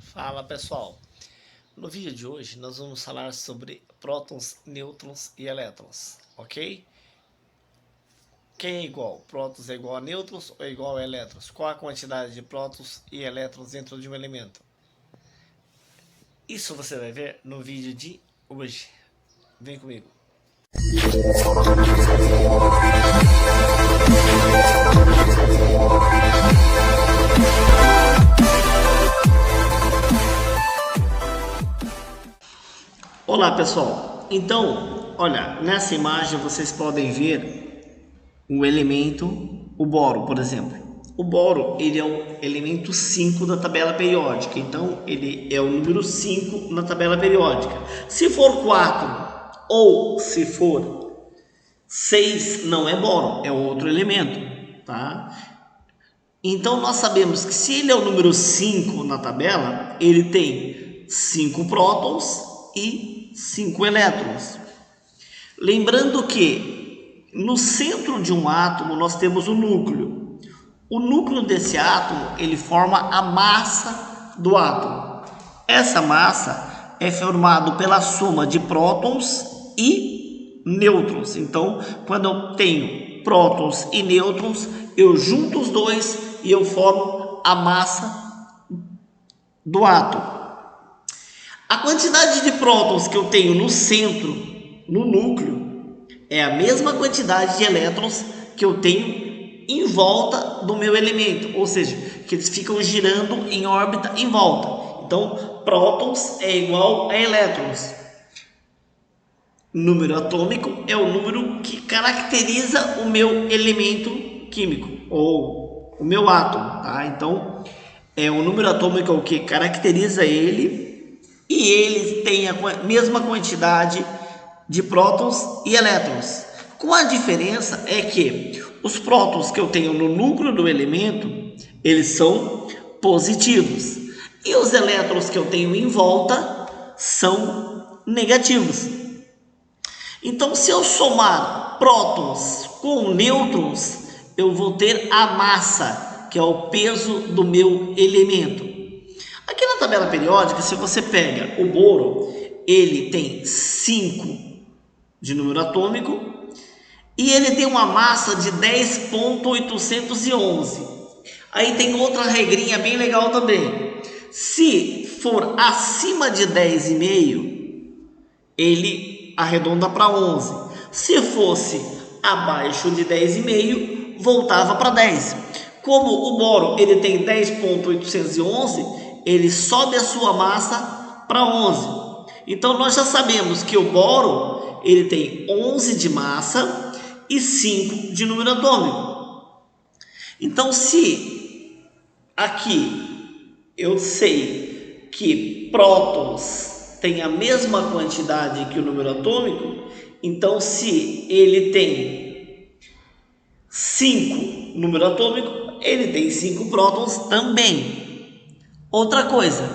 Fala pessoal, no vídeo de hoje nós vamos falar sobre prótons, nêutrons e elétrons, ok? Quem é igual? Prótons é igual a nêutrons ou é igual a elétrons? Qual a quantidade de prótons e elétrons dentro de um elemento? Isso você vai ver no vídeo de hoje. Vem comigo. Olá pessoal, então olha, nessa imagem vocês podem ver um elemento, o boro, por exemplo. O boro ele é o elemento 5 da tabela periódica, então ele é o número 5 na tabela periódica. Se for 4 ou se for 6, não é boro, é outro elemento, tá? Então nós sabemos que se ele é o número 5 na tabela, ele tem 5 prótons e 5 elétrons. Lembrando que no centro de um átomo nós temos o núcleo. O núcleo desse átomo ele forma a massa do átomo. Essa massa é formada pela soma de prótons e nêutrons. Então, quando eu tenho prótons e nêutrons, eu junto os dois e eu formo a massa do átomo. A quantidade de prótons que eu tenho no centro, no núcleo, é a mesma quantidade de elétrons que eu tenho em volta do meu elemento, ou seja, que eles ficam girando em órbita em volta. Então, prótons é igual a elétrons. Número atômico é o número que caracteriza o meu elemento químico, ou o meu átomo, tá? Então, o número atômico é o que caracteriza ele, e ele tem a mesma quantidade de prótons e elétrons. Com a diferença é que os prótons que eu tenho no núcleo do elemento, eles são positivos. E os elétrons que eu tenho em volta são negativos. Então, se eu somar prótons com nêutrons, eu vou ter a massa, que é o peso do meu elemento. Aqui na tabela periódica, se você pega o boro, ele tem 5 de número atômico e ele tem uma massa de 10,811. Aí tem outra regrinha bem legal também. Se for acima de 10,5, ele arredonda para 11. Se fosse abaixo de 10,5, voltava para 10. Como o boro ele tem 10,811, ele sobe a sua massa para 11. Então nós já sabemos que o boro ele tem 11 de massa e 5 de número atômico. Então, se aqui eu sei que prótons tem a mesma quantidade que o número atômico, então se ele tem 5 número atômico, ele tem 5 prótons também. Outra coisa,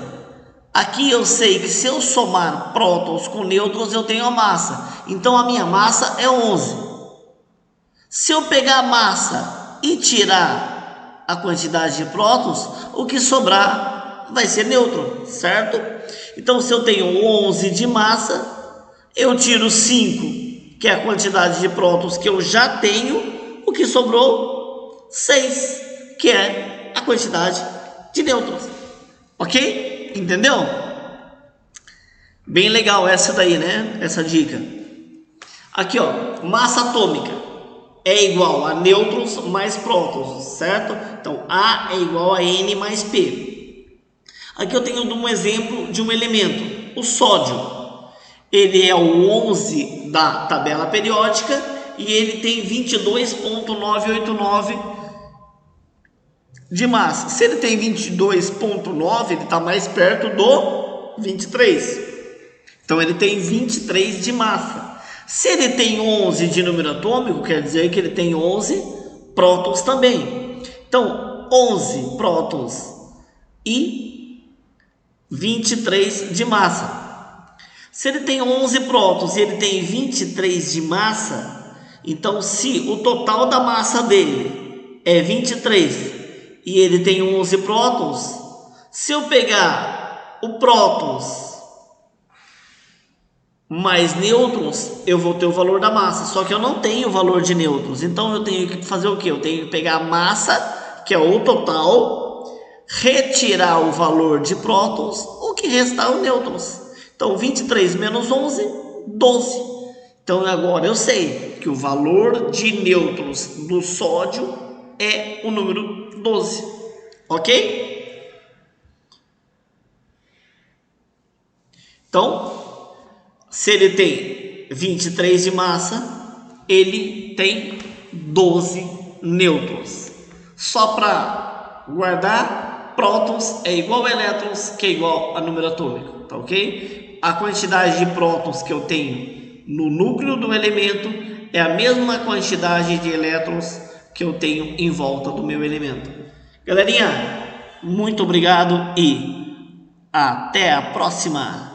aqui eu sei que se eu somar prótons com nêutrons, eu tenho a massa. Então a minha massa é 11. Se eu pegar a massa e tirar a quantidade de prótons, o que sobrar vai ser nêutron, certo? Então, se eu tenho 11 de massa, eu tiro 5, que é a quantidade de prótons que eu já tenho, o que sobrou? 6, que é a quantidade de nêutrons. Ok? Entendeu? Bem legal essa daí, né? Essa dica. Aqui, ó, massa atômica é igual a nêutrons mais prótons, certo? Então, A é igual a N mais P. Aqui eu tenho um exemplo de um elemento, o sódio. Ele é o 11 da tabela periódica e ele tem 22,989 de massa. Se ele tem 22,9, ele está mais perto do 23. Então, ele tem 23 de massa. Se ele tem 11 de número atômico, quer dizer que ele tem 11 prótons também. Então, 11 prótons e 23 de massa. Se ele tem 11 prótons e ele tem 23 de massa, então se o total da massa dele é 23 e ele tem 11 prótons, se eu pegar o prótons mais nêutrons, eu vou ter o valor da massa. Só que eu não tenho o valor de nêutrons. Então eu tenho que fazer o quê? Eu tenho que pegar a massa, que é o total, retirar o valor de prótons, o que restar é o nêutrons. Então 23 menos 11, 12. Então agora eu sei que o valor de nêutrons do sódio é o número 12. Ok? Então, se ele tem 23 de massa, ele tem 12 nêutrons. Só para guardar, prótons é igual a elétrons, que é igual a número atômico, tá ok? A quantidade de prótons que eu tenho no núcleo do elemento é a mesma quantidade de elétrons que eu tenho em volta do meu elemento. Galerinha, muito obrigado e até a próxima!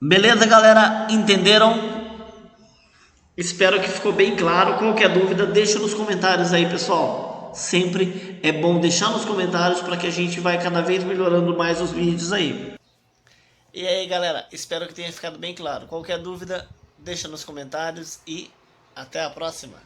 Beleza, galera? Entenderam? Espero que ficou bem claro. Qualquer dúvida, deixa nos comentários aí, pessoal. Sempre é bom deixar nos comentários para que a gente vai cada vez melhorando mais os vídeos aí. E aí, galera? Espero que tenha ficado bem claro. Qualquer dúvida, deixa nos comentários e até a próxima.